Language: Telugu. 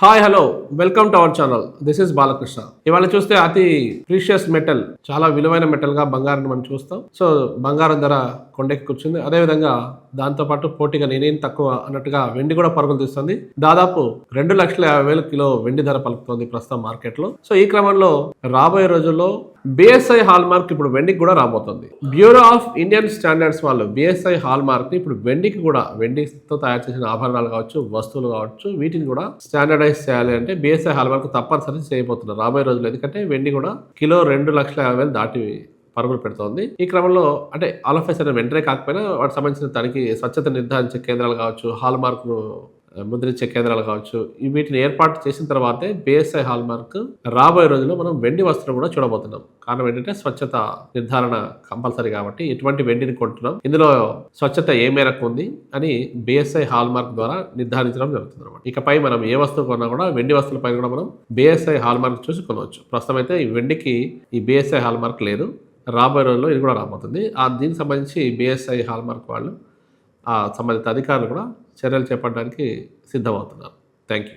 Hi hello welcome to our channel. This is Balakrishna. ఇవాళ చూస్తే అతి ప్రీషియస్ మెటల్, చాలా విలువైన మెటల్ గా బంగారం మనం చూస్తాం. సో బంగారం ధర కొండెక్కి కూర్చుంది. అదేవిధంగా దాంతోపాటు పోటీగా నేనేం తక్కువ అన్నట్టుగా వెండి కూడా పరుగులు తీస్తుంది. దాదాపు 2,50,000 కిలో వెండి ధర పలుకుతోంది ప్రస్తుతం మార్కెట్లో. సో ఈ క్రమంలో రాబోయే రోజుల్లో బిఎస్ఐ హాల్ మార్క్ ఇప్పుడు వెండికి కూడా రాబోతుంది. బ్యూరో ఆఫ్ ఇండియన్ స్టాండర్డ్స్ వాళ్ళు బిఎస్ఐ హాల్ మార్క్ ఇప్పుడు వెండికి కూడా, వెండితో తయారు చేసిన ఆభరణాలు కావచ్చు, వస్తువులు కావచ్చు, వీటిని కూడా స్టాండర్డైజ్ చేయాలి అంటే బిఎస్ఐ హాల్ మార్క్ తప్పనిసరి చేయబోతున్నారు రాబోయే రోజులు. ఎందుకంటే వెండి కూడా కిలో 2,50,000 దాటి పరుగులు పెడుతోంది. ఈ క్రమంలో అంటే ఆల్ ఆఫ్ ఎ సడన్ వెంటనే కాకపోయినా వాటికి సంబంధించిన తనిఖీ, స్వచ్ఛత నిర్ధారించే కేంద్రాలు కావచ్చు, హాల్ మార్క్ను ముద్రించే కేంద్రాలు కావచ్చు, వీటిని ఏర్పాటు చేసిన తర్వాతే బిఎస్ఐ హాల్ మార్క్ రాబోయే రోజుల్లో మనం వెండి వస్త్రం కూడా చూడబోతున్నాం. కారణం ఏంటంటే స్వచ్ఛత నిర్ధారణ కంపల్సరీ కాబట్టి ఎటువంటి వెండిని కొంటున్నాం, ఇందులో స్వచ్ఛత ఏ మేరకు ఉంది అని బిఎస్ఐ హాల్ మార్క్ ద్వారా నిర్ధారించడం జరుగుతుంది అనమాట. ఇకపై మనం ఏ వస్తువు కొన్నా కూడా వెండి వస్తువులపై కూడా మనం బిఎస్ఐ హాల్ మార్క్ చూసి కొనవచ్చు. ప్రస్తుతం అయితే ఈ వెండికి ఈ బిఎస్ఐ హాల్ మార్క్ లేదు. రాబోయే రోజుల్లో ఇది కూడా రాబోతుంది. దీనికి సంబంధించి బిఎస్ఐ హాల్ మార్క్ వాళ్ళు సంబంధిత అధికారులు కూడా చర్యలు చేపట్టడానికి సిద్ధమవుతున్నారు. Thank you.